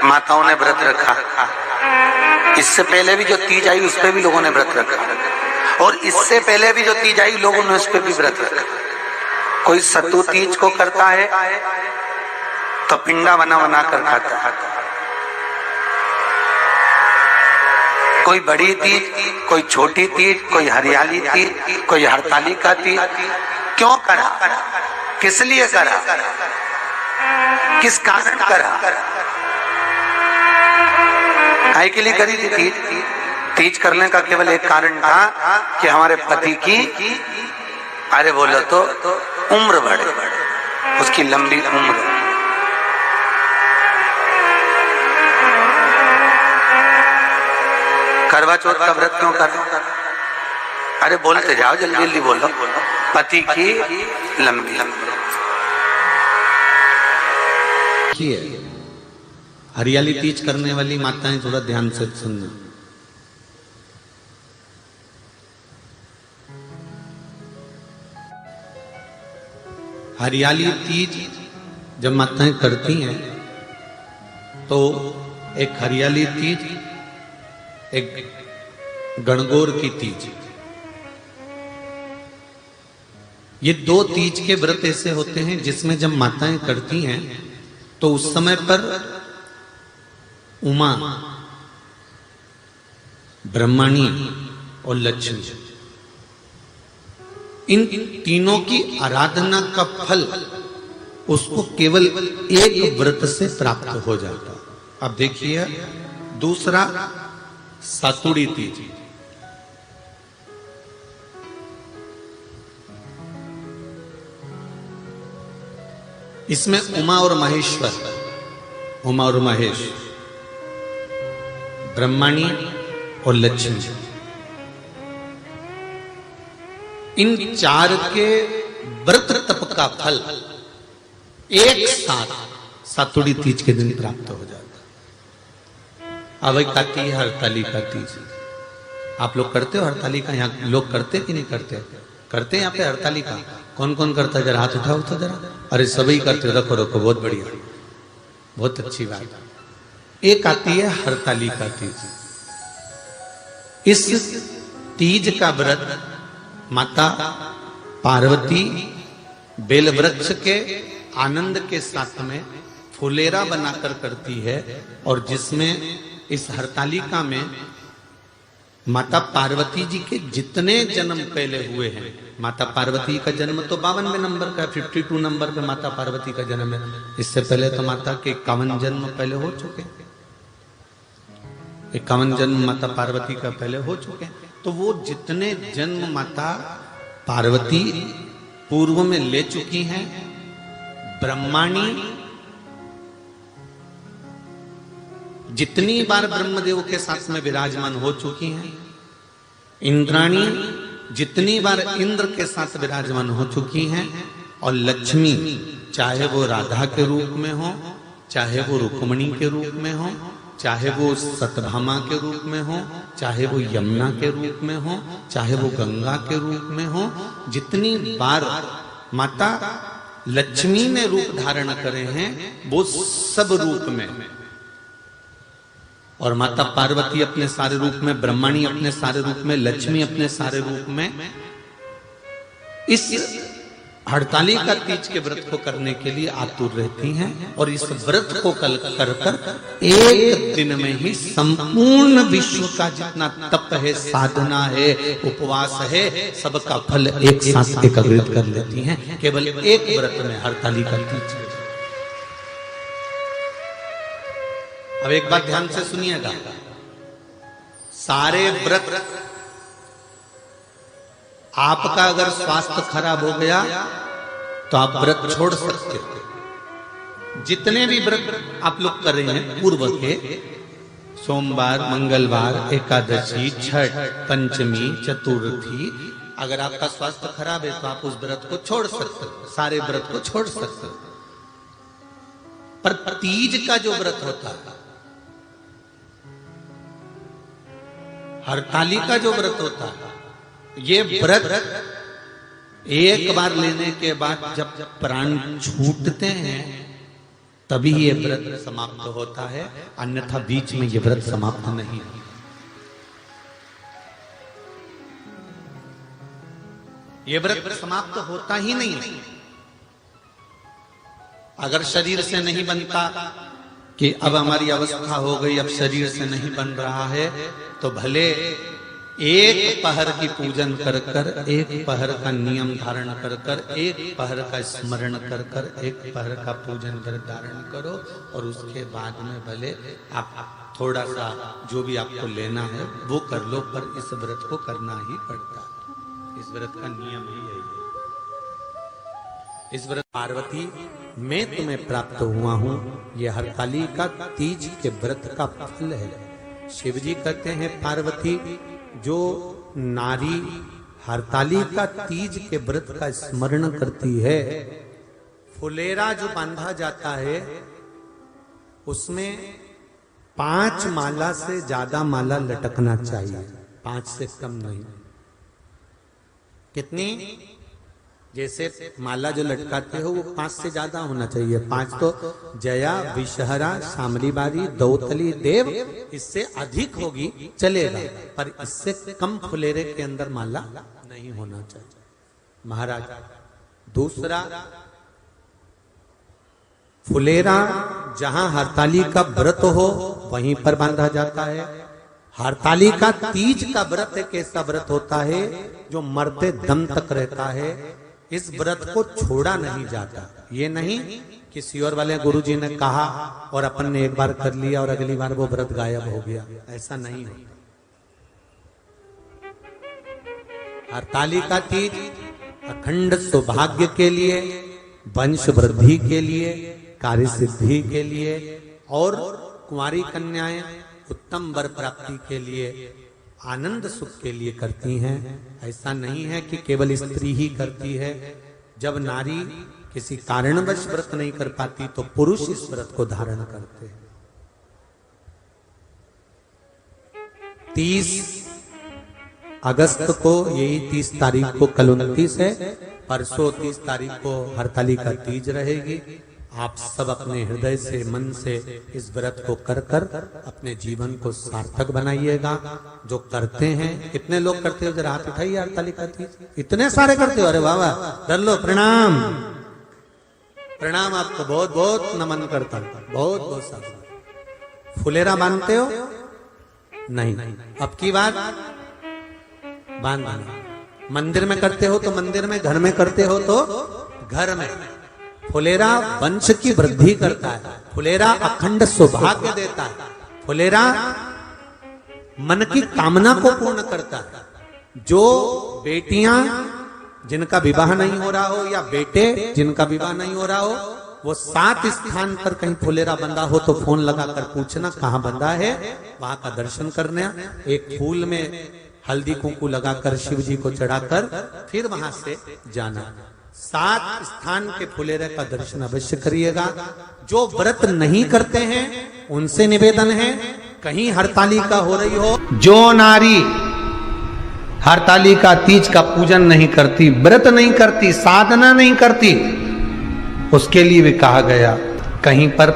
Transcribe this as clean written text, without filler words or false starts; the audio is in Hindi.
माताओं ने व्रत रखा। इससे पहले भी जो तीज आई उस पर भी लोगों ने व्रत रखा, और इससे पहले भी जो तीज आई लोगों ने उस पर भी व्रत रखा। कोई सत्तू तीज को करता है तो पिंडा बना बना कर खाता है, कोई बड़ी तीज, कोई छोटी तीज, कोई हरियाली तीज, कोई हरतालिका तीज। क्यों करा, किस लिए करा, किस कारण करा, काहे के लिए करी थी तीज? तीज करने का केवल एक कारण था कि हमारे पति की, अरे बोलो तो, उम्र बढ़े, उसकी लंबी उम्र। करवा चौथ का व्रत क्यों कर? अरे बोलते जाओ, जल्दी जल्दी बोलो। पति की लंबी हरियाली तीज करने वाली माताएं थोड़ा ध्यान से सुनना। हरियाली तीज जब माताएं करती हैं तो एक हरियाली तीज, एक गणगौर की तीज, ये दो तीज के व्रत ऐसे होते हैं जिसमें जब माताएं करती हैं तो उस समय पर उमा, ब्रह्मणी और लक्ष्मी, इन तीनों की आराधना का फल उसको केवल एक व्रत से प्राप्त हो जाता। अब देखिए दूसरा सातुड़ी तीज। इसमें उमा और महेश्वर, उमा और महेश, ब्रह्मणी और लक्ष्मी, इन चार के व्रत तप का फल एक साथ सातुड़ी तीज के दिन प्राप्त हो जाता। अब एक आती है हरतालिका तीज। आप लोग करते हो हरतालिका? यहाँ लोग करते कि नहीं करते? करते हैं यहाँ पे हरतालिका? कौन कौन करता है? जरा हाथ उठाओ तो जरा। अरे सभी करते हो, रखो रखो, बहुत बढ़िया, बहुत अच्छी बात। एक आती है हरतालिका तीज। इस तीज का व्रत माता पार्वती बेल वृक्ष के आनंद के साथ में फुलेरा बनाकर करती है, और जिसमें इस हरतालिका में माता पार्वती जी के जितने जन्म पहले हुए हैं, माता पार्वती का जन्म तो 52वें नंबर का, 52 नंबर पे माता पार्वती का जन्म है। इससे पहले तो माता के 51 जन्म पहले हो चुके, 51 जन्म माता पार्वती का पहले हो चुके। तो वो जितने जन्म माता पार्वती पूर्व में ले चुकी हैं, ब्रह्माणी जितनी बार ब्रह्मदेव के साथ में विराजमान हो चुकी हैं, इंद्राणी जितनी बार इंद्र के साथ विराजमान हो चुकी हैं, और लक्ष्मी चाहे वो राधा के रूप में हो, चाहे वो रुक्मणी के रूप में हो, चाहे वो सतभामा के रूप में हो, चाहे वो यमुना के रूप में हो, चाहे वो गंगा के रूप में हो, जितनी बार माता लक्ष्मी ने रूप धारण करे हैं वो सब रूप में, और माता पार्वती अपने सारे रूप में, ब्रह्मणी अपने सारे रूप में, लक्ष्मी अपने सारे रूप में, इस हरतालिका तीज के व्रत को करने के लिए आतुर रहती हैं। और इस व्रत को कर कर एक दिन में ही संपूर्ण विश्व का जितना तप है, साधना है, उपवास है, सबका फल एक साथ एकत्रित कर लेती हैं केवल एक व्रत में, हरतालिका तीज। अब एक बात ध्यान से सुनिएगा, सारे व्रत, आपका अगर स्वास्थ्य खराब हो गया तो आप व्रत छोड़ सकते हो। जितने भी व्रत आप लोग कर रहे हैं पूर्व के, सोमवार, मंगलवार, एकादशी, छठ, पंचमी, चतुर्थी, अगर आपका स्वास्थ्य खराब है तो आप उस व्रत को छोड़ सकते हो, सारे व्रत को छोड़ सकते हो। पर तीज का जो व्रत होता है, हरतालिका जो व्रत होता है, ये व्रत एक बार लेने के बाद जब प्राण छूटते हैं तभी ये व्रत समाप्त होता है, अन्यथा बीच में ये व्रत समाप्त नहीं है। ये व्रत समाप्त होता ही नहीं है। अगर शरीर से नहीं बनता कि अब हमारी अवस्था हो गई, अब शरीर से नहीं बन रहा है, तो भले एक पहर की पूजन कर कर, एक पहर का नियम धारण कर कर, एक पहर का स्मरण कर कर, एक पहर का पूजन कर धारण करो, और उसके बाद में भले आप थोड़ा सा जो भी आपको लेना है वो कर लो, पर इस व्रत को करना ही पड़ता है। इस व्रत का नियम ही यही है। इस व्रत पार्वती मैं तुम्हें प्राप्त हुआ हूं, ये हरतालिका तीज के व्रत का फल है। शिव जी कहते हैं पार्वती, जो नारी हरतालिका तीज के व्रत का स्मरण करती है, फुलेरा जो बांधा जाता है उसमें 5 माला से ज्यादा माला लटकना चाहिए, 5 से कम नहीं। कितनी? जैसे माला जो लटकाते हो वो 5 से ज्यादा होना चाहिए। 5 तो जया, विषहरा, शामलीबारी, दौतली, देव, इससे अधिक होगी चलेगा, पर इससे कम फुलेरे के अंदर माला नहीं होना चाहिए महाराज। दूसरा, फुलेरा जहां हरतालिका व्रत हो वहीं पर बांधा जाता है। हरतालिका तीज का व्रत एक ऐसा व्रत होता है जो मरते दम तक रहता है। इस व्रत को छोड़ा नहीं जाता। ये नहीं किसी और वाले गुरुजी ने कहा और अपन ने एक बार कर लिया और अगली बार वो व्रत गायब हो गया, ऐसा नहीं होता। हरतालिका तीज अखंड सौभाग्य के लिए, वंश वृद्धि के लिए, कार्य सिद्धि के लिए और कुंवारी कन्याएं उत्तम वर प्राप्ति के लिए, आनंद सुख के लिए करती हैं। ऐसा नहीं है कि केवल स्त्री ही करती है। जब नारी किसी कारणवश व्रत नहीं कर पाती तो पुरुष इस व्रत को धारण करते हैं। 30 अगस्त को, यही 30 तारीख को, कल 29 है, परसों 30 तारीख को हरतालिका तीज रहेगी। आप सब अपने हृदय से, मन से इस व्रत को कर कर अपने जीवन को सार्थक बनाइएगा। जो करते हैं, कितने लोग करते हो जरा हाथ उठाइए। हरतालिका तीज इतने सारे करते हो, अरे वाह वाह, कर लो, प्रणाम प्रणाम, आपको बहुत बहुत नमन करता हूं, बहुत बहुत सारा। फुलेरा बांधते हो? नहीं, अब की बात बांधना। मंदिर में करते हो तो मंदिर में, घर में करते हो तो घर में। फुलेरा वंश की वृद्धि करता है, फुलेरा अखंड सौभाग्य देता है, फुलेरा मन की कामना को पूर्ण करता है। जो बेटियां जिनका विवाह नहीं हो रहा हो या बेटे जिनका विवाह नहीं हो रहा हो, वो 7 स्थान पर कहीं फुलेरा बंधा हो तो फोन लगाकर पूछना कहाँ बंधा है, वहां का दर्शन करना। एक फूल में हल्दी कुंकू लगाकर शिव जी को चढ़ाकर फिर वहां से जाना। 7 स्थान के फुलेरे का दर्शन अवश्य करिएगा। जो व्रत नहीं करते हैं उनसे निवेदन है, कहीं हरतालिका हो रही हो, जो नारी हरतालिका तीज का पूजन नहीं करती, व्रत नहीं करती, साधना नहीं करती, उसके लिए भी कहा गया कहीं पर